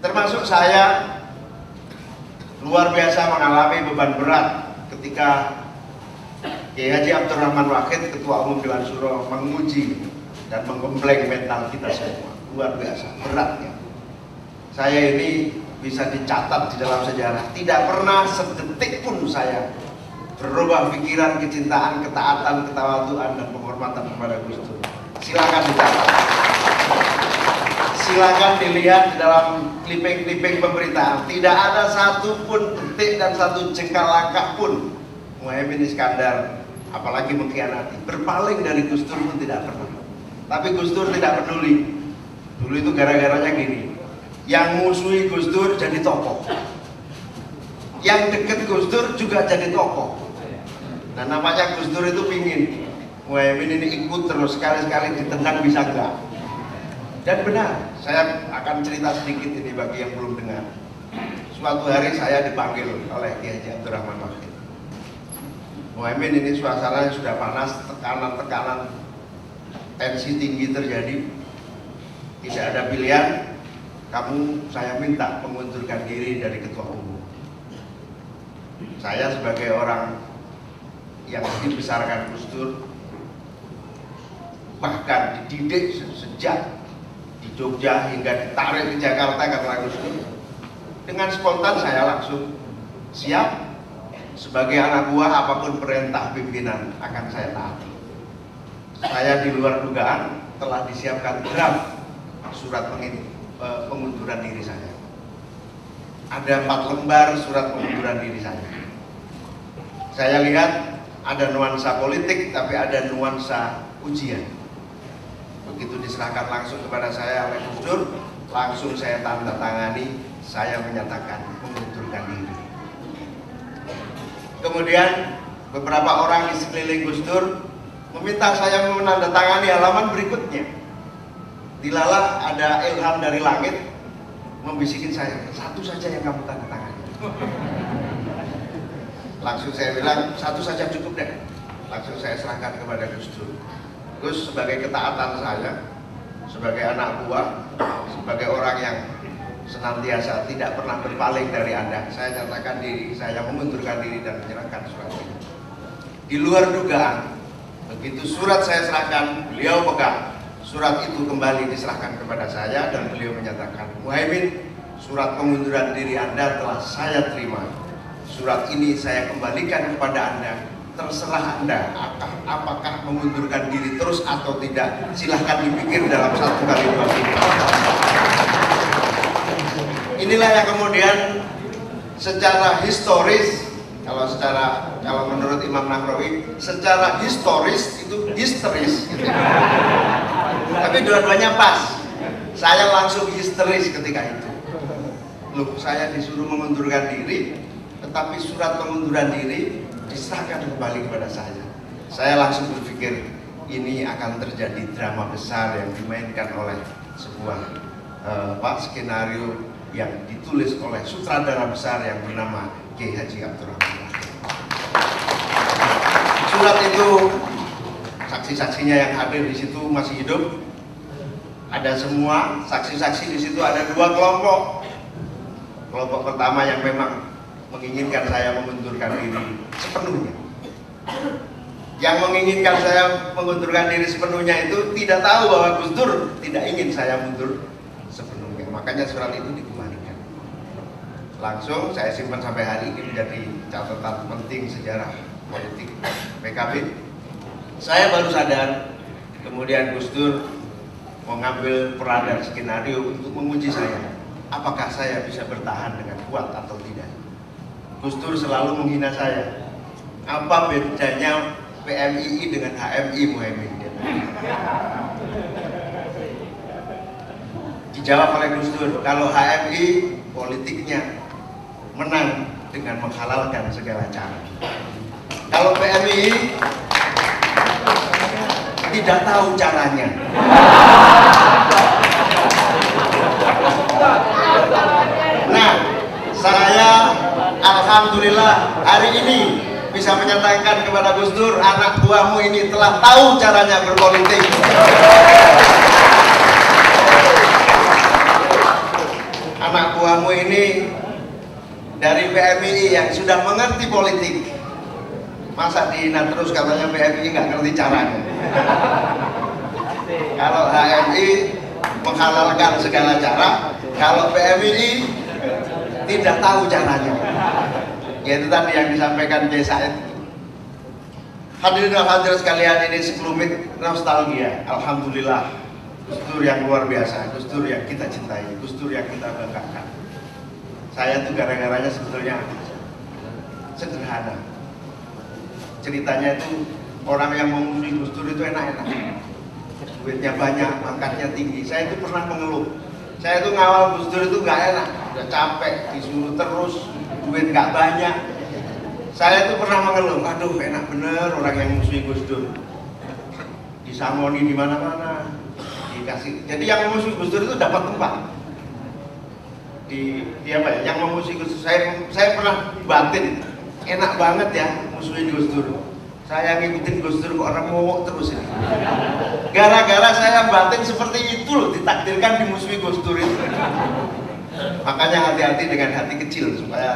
Termasuk saya luar biasa mengalami beban berat ketika Kiai Haji Abdurrahman Wahid, Ketua Umum Dewan Syuro, menguji dan menggembleng mental kita semua. Luar biasa beratnya. Saya ini bisa dicatat di dalam sejarah, tidak pernah sedetik pun saya berubah pikiran, kecintaan, ketaatan, ketawaduan, dan penghormatan kepada Gus Dur. Silakan dicatat, silakan dilihat di dalam clipping-clipping pemberitaan. Tidak ada satu pun detik dan satu jengkal langkah pun Muhaimin Iskandar, apalagi mengkhianati, berpaling dari Gus Dur pun tidak pernah. Tapi Gus Dur tidak peduli. Dulu itu gara-garanya gini, yang musuhi Gus Dur jadi tokoh, yang deket Gus Dur juga jadi tokoh. Nah, namanya Gus Dur itu pingin Muhaimin ini ikut terus, sekali-sekali ditendang bisa enggak. Dan benar, saya akan cerita sedikit ini bagi yang belum dengar. Suatu hari saya dipanggil oleh Kiai Haji Abdurrahman Wahid. Muhaimin, ini suasananya sudah panas, tekanan-tekanan, tensi tinggi terjadi. Tidak ada pilihan, saya minta mengundurkan diri dari Ketua Umum. Saya sebagai orang yang dibesarkan Gus Dur, bahkan dididik sejak di Jogja hingga ditarik ke Jakarta karena Gus Dur, dengan spontan saya langsung siap. Sebagai anak buah, apapun perintah pimpinan akan saya taati. Saya di luar dugaan telah disiapkan draft surat pengunduran diri saya. Ada 4 lembar surat pengunduran diri saya. Saya lihat ada nuansa politik, tapi ada nuansa ujian. Begitu diserahkan langsung kepada saya oleh Gus Dur, langsung saya tanda tangani, saya menyatakan mengundurkan diri. Kemudian beberapa orang di sekeliling Gus Dur meminta saya menandatangani halaman berikutnya. Dilalah ada ilham dari langit membisikin saya, satu saja yang kamu tanda tangani. Langsung saya bilang, satu saja cukup deh. Langsung saya serahkan kepada Gus Dur. Gus, sebagai ketaatan saya, sebagai anak buah, sebagai orang yang senantiasa tidak pernah berpaling dari Anda, saya nyatakan diri, saya mengundurkan diri dan menyerahkan surat ini. Di luar dugaan, begitu surat saya serahkan, beliau pegang. Surat itu kembali diserahkan kepada saya dan beliau menyatakan, Muhaimin, surat pengunduran diri Anda telah saya terima. Surat ini saya kembalikan kepada Anda. Terserah Anda apakah mengundurkan diri terus atau tidak. Silahkan dipikir dalam 1 kali 2 kali. Inilah yang kemudian secara historis, kalau menurut Imam Nahrawi, secara historis itu histeris gitu. Tapi dua-duanya pas. Saya langsung histeris ketika itu. Loh, saya disuruh mengundurkan diri, tetapi surat pengunduran diri diserahkan kembali kepada saya. Saya langsung berpikir, ini akan terjadi drama besar yang dimainkan oleh sebuah skenario yang ditulis oleh sutradara besar yang bernama Kiai Haji Abdurrahman Wahid. Surat itu, saksi-saksinya yang hadir di situ masih hidup, ada semua saksi-saksi di situ. Ada 2 kelompok. Kelompok pertama yang memang menginginkan saya mengundurkan diri sepenuhnya. Yang menginginkan saya mengundurkan diri sepenuhnya itu tidak tahu bahwa Gus Dur tidak ingin saya mundur sepenuhnya. Makanya surat itu dikembalikan. Langsung saya simpan sampai hari ini menjadi catatan penting sejarah politik PKB. Saya baru sadar kemudian Gus Dur mengambil peran dan skenario untuk menguji saya, apakah saya bisa bertahan dengan kuat atau tidak. Gus Dur selalu menghina saya. Apa bedanya PMII dengan HMI, Muhaimin? Dijawab oleh Gus Dur, kalau HMI politiknya menang dengan menghalalkan segala cara. Kalau PMII tidak tahu caranya. Nah, saya alhamdulillah hari ini bisa menyatakan kepada Gus Dur, anak buahmu ini telah tahu caranya berpolitik. Anak kamu ini dari PMII yang sudah mengerti politik, masa dihina terus katanya PMII nggak ngerti caranya. Kalau HMI menghalalkan segala cara, kalau PMII tidak tahu caranya. Yaitu tadi yang disampaikan Kiai Said. Hadirin dan hadirat sekalian, ini sekelumit nostalgia. Alhamdulillah, Gus Dur yang luar biasa, Gus Dur yang kita cintai, Gus Dur yang kita banggakan. Saya tuh gara-garanya sebetulnya sederhana. Ceritanya itu orang yang memusuhi Gus Dur itu enak-enak, duitnya banyak, pangkatnya tinggi. Saya itu pernah mengeluh, saya itu ngawal Gus Dur itu nggak enak, udah capek, disuruh terus, duit nggak banyak. Saya itu pernah mengeluh, aduh enak bener orang yang musuhi Gus Dur, disamoni di mana-mana, dikasih. Jadi yang memusuhi Gus Dur itu dapat tempat. Di apa ya? Yang memusuhi Gus Dur, saya pernah batin, enak banget ya musuhin Gus Dur. Saya ngikutin Gus Dur kok orang ngomong terus ini. Gara-gara saya batin seperti itu loh, ditakdirkan dimusuhi Gus Dur itu. Makanya hati-hati dengan hati kecil supaya